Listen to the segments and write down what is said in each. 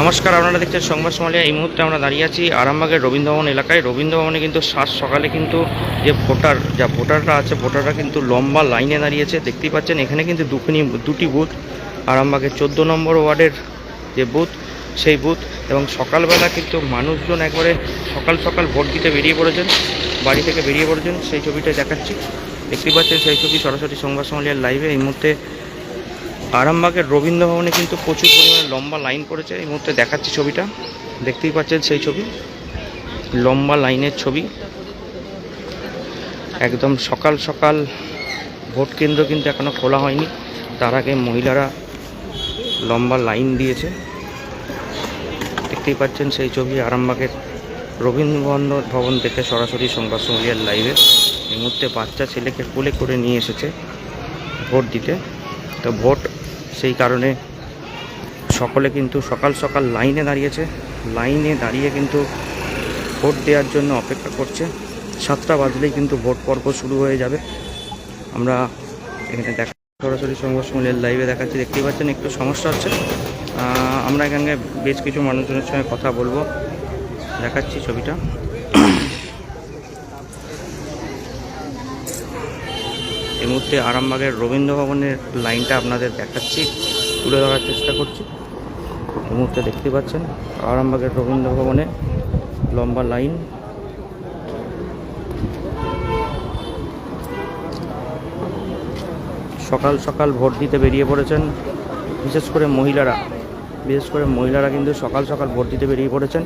নমস্কার, আপনারা দেখছেন সংবাদ সমালিয়া। এই মুহূর্তে আমরা দাঁড়িয়ে আছি আরামবাগের রবীন্দ্রভবন এলাকায়। রবীন্দ্রভবনে কিন্তু সাত সকালে কিন্তু যে ভোটাররা আছে, ভোটাররা কিন্তু লম্বা লাইনে দাঁড়িয়েছে। দেখতেই পাচ্ছেন এখানে কিন্তু দুটি বুথ, আরামবাগের 14 নম্বর ওয়ার্ডের যে বুথ, সেই বুথ। এবং সকালবেলা কিন্তু মানুষজন একবারে সকাল সকাল ভোট দিতে বেরিয়ে পড়েছেন, বাড়ি থেকে বেরিয়ে পড়েছেন। সেই ছবিটাই দেখাচ্ছি, দেখতেই পাচ্ছেন সেই ছবি সরাসরি সংবাদ সমালিয়ার লাইভে। এই মুহূর্তে আরামবাগের রবীন্দ্রভবনে কিন্তু প্রচুর পরিমাণে লম্বা লাইন পড়েছে। এই মুহূর্তে দেখাচ্ছি ছবিটা, দেখতেই পাচ্ছেন সেই ছবি, লম্বা লাইনের ছবি। একদম সকাল সকাল ভোট কেন্দ্র কিন্তু এখনও খোলা হয়নি, তার আগে মহিলারা লম্বা লাইন দিয়েছে। দেখতেই পাচ্ছেন সেই ছবি আরামবাগের রবীন্দ্রভবন থেকে সরাসরি সংবাদ সমালিয়ার লাইভে। এই মুহূর্তে বাচ্চা ছেলেকে কোলে করে নিয়ে এসেছে ভোট দিতে। তো ভোট, সেই কারণে সকলে কিন্তু সকাল সকাল লাইনে দাঁড়িয়েছে। লাইনে দাঁড়িয়ে কিন্তু ভোট দেওয়ার জন্য অপেক্ষা করছে। 7টা বাজলেই কিন্তু ভোট পর্ব শুরু হয়ে যাবে। আমরা এখানে সরাসরি সংবাদ সমালিয়ার লাইভে দেখাচ্ছি, দেখতেই পাচ্ছেন একটু সমস্যা হচ্ছে। আমরা এখানে বেশ কিছু মানুষজনের সঙ্গে কথা বলবো, দেখাচ্ছি ছবিটা। এই মুহূর্তে আরামবাগের রবীন্দ্রভবনের লাইনটা আপনাদের দেখাচ্ছি, তুলে ধরার চেষ্টা করছি। এই মুহূর্তে দেখতে পাচ্ছেন আরামবাগের রবীন্দ্রভবনে লম্বা লাইন। সকাল সকাল ভোট দিতে বেরিয়ে পড়েছেন, বিশেষ করে মহিলারা কিন্তু সকাল সকাল ভোট দিতে বেরিয়ে পড়েছেন।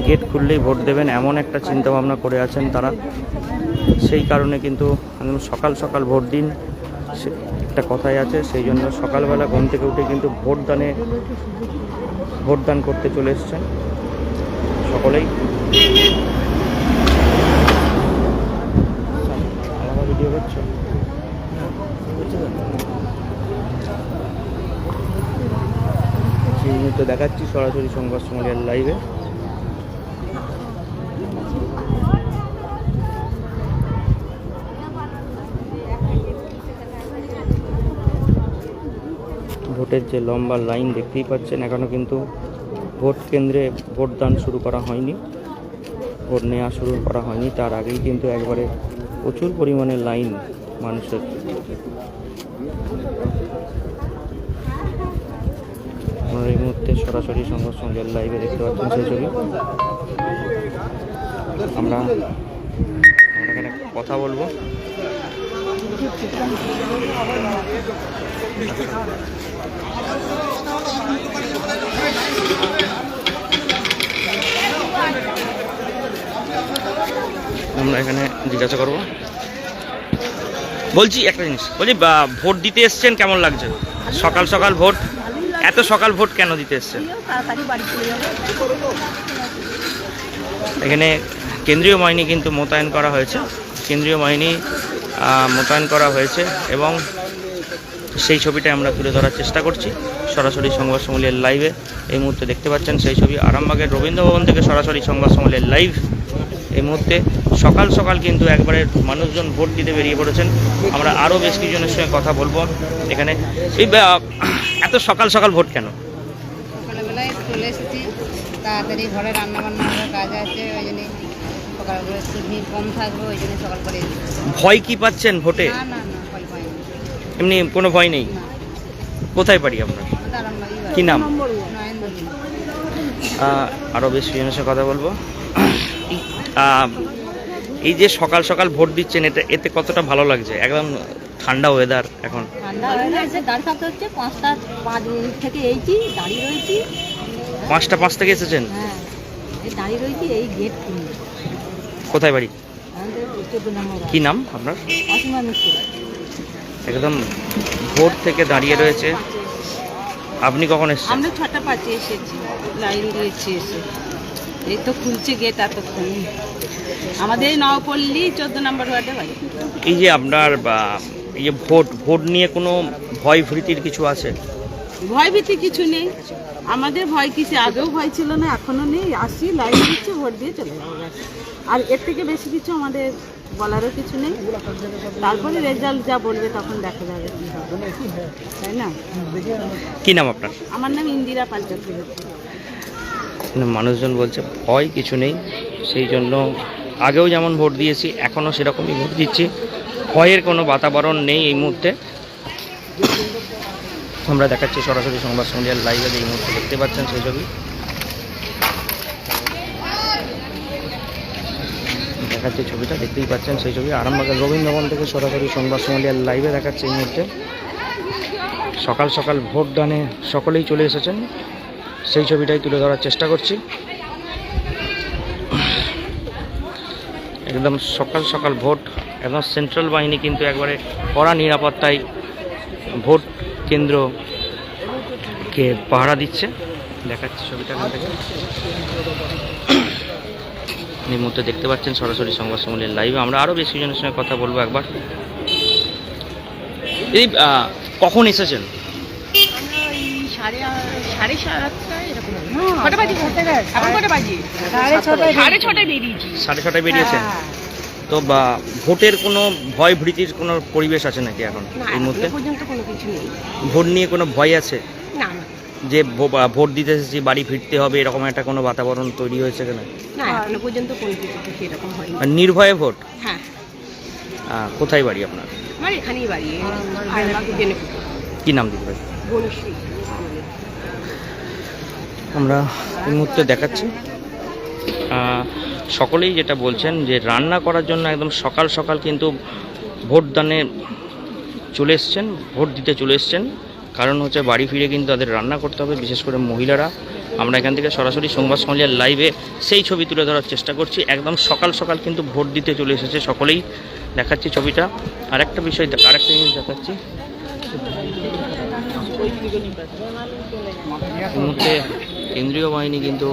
গেট খুললেই ভোট দেবেন এমন একটা চিন্তাভাবনা করে আছেন তারা। সেই কারণে কিন্তু সকাল সকাল ভোট দিন একটা কথাই আছে, সেই জন্য সকালবেলা ঘুম থেকে উঠে কিন্তু ভোটদান করতে চলে এসেছেন সকলেই। ভিডিও করছো, সেই মুহূর্তে দেখাচ্ছি সরাসরি সংবাদ সমালিয়ার লাইভে। ভোটের যে লম্বা লাইন দেখতেই পাচ্ছেন, এখনও কিন্তু ভোট কেন্দ্রে ভোটদান শুরু করা হয়নি, ভোট নেওয়া শুরু করা হয়নি। তার আগেই কিন্তু একবারে প্রচুর পরিমাণে লাইন মানুষের। আপনারা এই মুহূর্তে সরাসরি সংবাদ সমালিয়ার লাইভে দেখতে পাচ্ছেন সেই ছবি। আমরা এখানে কথা বলবো। আমরা এখানে জিজ্ঞাসা করবো, বলছি একটা জিনিস, বলছি ভোট দিতে এসছেন, কেমন লাগছে সকাল সকাল ভোট? এত সকাল ভোট কেন দিতে এসছেন? এখানে কেন্দ্রীয় বাহিনী কিন্তু মোতায়েন করা হয়েছে, এবং সেই ছবিটা আমরা তুলে ধরার চেষ্টা করছি সরাসরি সংবাদ সমালিয়ার লাইভে। এই মুহূর্তে দেখতে পাচ্ছেন সেই ছবি আরামবাগের রবীন্দ্রভবন থেকে সরাসরি সংবাদ সমালিয়ার লাইভ। এই মুহূর্তে সকাল সকাল কিন্তু একবারে মানুষজন ভোট দিতে বেরিয়ে পড়েছেন। আমরা আরও বেশ কিছুজনের সঙ্গে কথা বলবো এখানে। এই এত সকাল সকাল ভোট কেন? সকালবেলায় চলে এসেছি, তাড়াতাড়ি ঘরে রান্নাবান্না কাজ আছে, ওই জন্য সকালবেলা একটু ভিড় কম থাকবে, ওই জন্য সকাল করে। ভয় কি পাচ্ছেন ভোটে? না না না, ভয় পাইনি। এমনি কোনো ভয় নেই? কোথায় বাড়ি আপনার? কি নাম? আরও বেশ কিছুজনের সঙ্গে কথা বলবো। এই যে সকাল সকাল ভোট দিচ্ছেন, এতে কতটা ভালো লাগছে? একদম ঠান্ডা ওয়েদার, এখন ঠান্ডা ওয়েদার, দাঁড়িয়ে থাকতে হচ্ছে। 5:05 থেকে এইছি, দাঁড়িয়ে রয়েছি। 5টা 5 থেকে এসেছেন? হ্যাঁ, এই দাঁড়িয়ে রয়েছি, এই গেট খুলবে। কোথায় বাড়ি? 14 নম্বর। কি নাম আপনার? অসীমা মিত্র। একদম ভোট থেকে দাঁড়িয়ে রয়েছে। আপনি কখন এসেছেন? আমরা 6টা 5 এসেছি, লাইন দিয়েছি এসে। এই তো খুলছে গেট এতক্ষণ। আমাদের নবপল্লী 14 নম্বর ওয়ার্ডে বাড়ি। এই যে আপনার এই যে ভোট নিয়ে কোনো ভয় ভীতির কিছু আছে? ভয় ভীতি কিছু নেই আমাদের। ভয় কিছু আগেও ভয় ছিল না, এখনো নেই। আসি, লাইন দিচ্ছে, ভোট দিয়ে চলে যাবো। আর এর থেকে বেশি কিছু আমাদের বলারও কিছু নেই। তারপরে রেজাল্ট যা বলবে তখন দেখা যাবে কি হবে, তাই না? কি নাম আপনার? আমার নাম ইন্দিরা পাল চক্রবর্তী। মানুষজন বলছে ভয় কিছু নেই, সেই জন্য আগেও যেমন ভোট দিয়েছি এখনও সেরকমই ভোট দিচ্ছি, ভয়ের কোনো বাতাবরণ নেই এই মুহূর্তে। আমরা দেখাচ্ছি সরাসরি সংবাদ সন্ধ্যার লাইভে এই মুহূর্তে দেখতে পাচ্ছেন সেই ছবি, দেখাচ্ছি ছবিটা দেখতেই পাচ্ছেন সেই ছবি। আরামবাগের রবীন্দ্রভবন থেকে সরাসরি সংবাদ সন্ধ্যার লাইভে দেখাচ্ছে এই মুহূর্তে। সকাল সকাল ভোট দানে সকলেই চলে এসেছেন, সেই ছবিটাই তুলে ধরার চেষ্টা করছি। একদম সকাল সকাল ভোট, একদম সেন্ট্রাল বাহিনী কিন্তু একবারে কড়া নিরাপত্তায় ভোট কেন্দ্রকে পাহারা দিচ্ছে। দেখাচ্ছি ছবিটা এখান থেকে। এই মুহূর্তে দেখতে পাচ্ছেন সরাসরি সংবাদ সম্মেলনের লাইভে। আমরা আরও বেশ কিছুজনের সঙ্গে কথা বলবো একবার। এই কখন এসেছেন? সাড়ে ছটায় বেরিয়েছেন তো? বা ভোটের কোনো ভয় ভীতির কোনো পরিবেশ আছে নাকি এখন এই মুহূর্তে? ভোট নিয়ে কোনো ভয় আছে না, যে ভোট দিতে এসেছি বাড়ি ফিরতে হবে এরকম একটা কোনো বাতাবরণ তৈরি হয়েছে কেন? না, এখনো পর্যন্ত কোনো কিছু সেরকম হয়নি। নির্ভয়ে ভোট? হ্যাঁ। কোথায় বাড়ি আপনার? আমার এখানেই বাড়ি, কি নাম দিদি ভাই? আমরা এই মুহূর্তে দেখাচ্ছি সকলেই যেটা বলছেন যে রান্না করার জন্য একদম সকাল সকাল কিন্তু ভোটদানে চলে এসছেন, ভোট দিতে চলে এসছেন। কারণ হচ্ছে বাড়ি ফিরে কিন্তু তাদের রান্না করতে হবে, বিশেষ করে মহিলারা। আমরা এখান থেকে সরাসরি সংবাদ সন্ধ্যার লাইভে সেই ছবি তুলে ধরার চেষ্টা করছি। একদম সকাল সকাল কিন্তু ভোট দিতে চলে এসেছে সকলেই, দেখাচ্ছি ছবিটা। আরেকটা বিষয়, আরেকটা জিনিস দেখাচ্ছি। এই মুহূর্তে কেন্দ্রীয় বাহিনী কিন্তু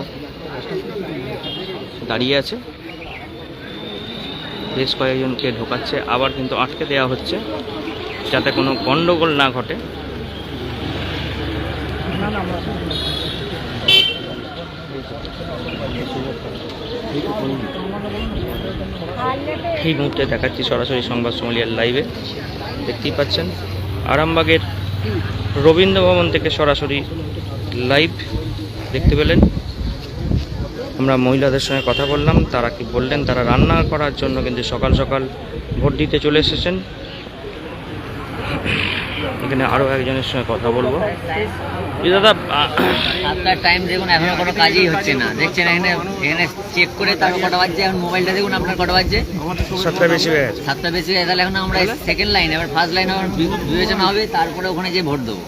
দাঁড়িয়ে আছে, বেশ কয়েকজনকে ঢোকাচ্ছে, আবার কিন্তু আটকে দেওয়া হচ্ছে যাতে কোনো গণ্ডগোল না ঘটে। এই মুহূর্তে দেখাচ্ছি সরাসরি সংবাদ সম্মেলনের লাইভে। দেখতেই পাচ্ছেন আরামবাগের রবীন্দ্রভবন থেকে সরাসরি লাইভ দেখতে পেলেন। আমরা মহিলাদের সঙ্গে কথা বললাম, তারা কি বললেন। তারা রান্না করার জন্য কিন্তু সকাল সকাল ভোট দিতে চলে এসেছেন। এখানে আরও একজনের সঙ্গে কথা বলবো। দাদা, আপনার টাইম দেখুন, এখনো কোনো কাজই হচ্ছে না। দেখছেন এখানে চেক করে তারপর কটা বাজছে। এখন মোবাইলটা দেখুন আপনার কটা বাজছে, 7টা বেশি হয়ে গেছে। 7টা বেশি হয়ে গেছে। তাহলে এখন আমরা সেকেন্ড লাইন, এবার ফার্স্ট লাইন বিবেচনা হবে, তারপরে ওখানে যে ভোট দেবো।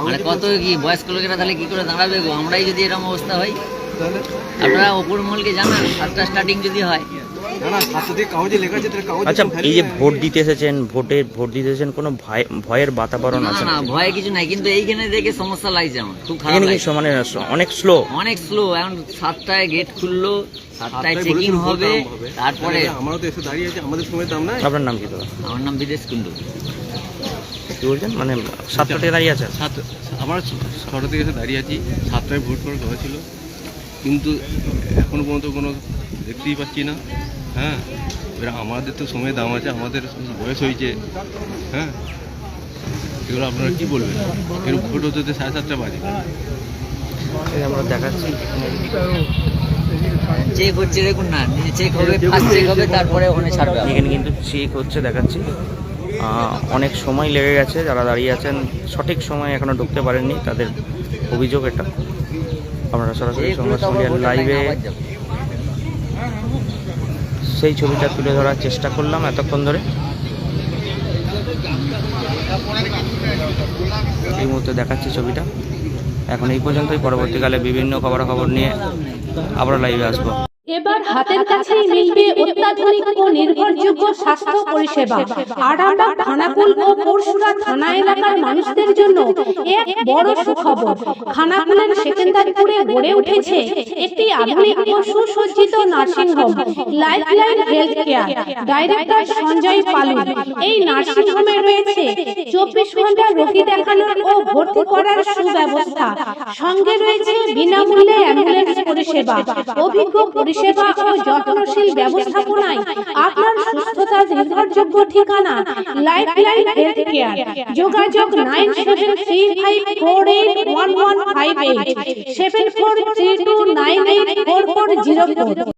মানে কত কি বয়স্ক লোকেরা তাহলে কি করে দাঁড়াবে গো? আমরাই যদি এরকম অবস্থা হয়, আপনারা অপুর মহলকে জানান 7টা স্টার্টিং যদি হয়। আচ্ছা, এই যে ভোট দিতে এসেছেন, ভোট দিতে এসেছেন, কোনো ভয়ের বাতাবরণ আছে? না, ভয় কিছু নাই, কিন্তু এইখানে দেখে সমস্যা লাগছে আমার, খুব খারাপ লাগছে। মানে অনেক স্লো। এখন 7টায় গেট খুললো, 7টায় চেকিং হবে, তারপরে আমারও তো এসে দাঁড়িয়ে আছে, আমাদের সময় দাম নাই। আপনার নাম কি দাদা? আমার নাম বিদেশ কুন্ডু। কি বলছেন? মানে 7টা থেকে দাঁড়িয়ে আছেন? আমরা 6টা থেকে এসে দাঁড়িয়ে আছি। 7টায় ভোট করার কথা ছিল, কিন্তু এখনো পর্যন্ত কোনো দেখতেই পাচ্ছি না। হ্যাঁ, এবার আমাদের তো সময় দাম আছে, আমাদের বয়স হয়েছে। হ্যাঁ, এগুলো আপনারা কি বলবেন? এরকম ভোট হতে 7:30 বাজে। আমরা দেখাচ্ছি চেক হচ্ছে, দেখুন না, চেক হবে, ফার্স্ট চেক হবে, তারপরে ওখানে ছাড়বে। এখানে কিন্তু চেক হচ্ছে, দেখাচ্ছি। অনেক সময় লেগে গেছে, যারা দাঁড়িয়ে আছেন সঠিক সময় এখনো ঢুকতে পারেননি, তাদের অভিযোগ এটা। আপনারা সরাসরি সংবাদ সন্ধ্যার লাইভে সেই ছবিটা তুলে ধরার চেষ্টা করলাম এতক্ষণ ধরে। এই মুহূর্তে দেখাচ্ছি ছবিটা। এখন এই পর্যন্তই, পরবর্তীকালে বিভিন্ন খবরাখবর নিয়ে আবার লাইভে আসবো। এবার হাতের কাছেই মিলবে অত্যাধুনিক ও নির্ভরযোগ্য স্বাস্থ্য পরিষেবা। আরামবাগ, খানাকুল ও পরশুরা থানা এলাকার মানুষদের জন্য এক বড় সুখবর। খানাকুলের সেকেন্দারপুরে গড়ে উঠেছে একটি আধুনিক ও সুসজ্জিত nursing home, lifeline health care. Director Sanjay Palu. এই নার্সিং হোমে রয়েছে 24 ঘন্টা রোগী দেখানোর ও ভর্তি করার সুব্যবস্থা। সঙ্গে রয়েছে বিনামূল্যে অ্যাম্বুলেন্স পরিষেবা। অভিজ্ঞ পরিষেবা ও যত্নশীল ব্যবস্থাপনায় আপনার সুস্থতার নির্ভরযোগ্য ঠিকানা লাইফলাইন হেলথ কেয়ার। যোগাযোগ 9735481158, 743292 4404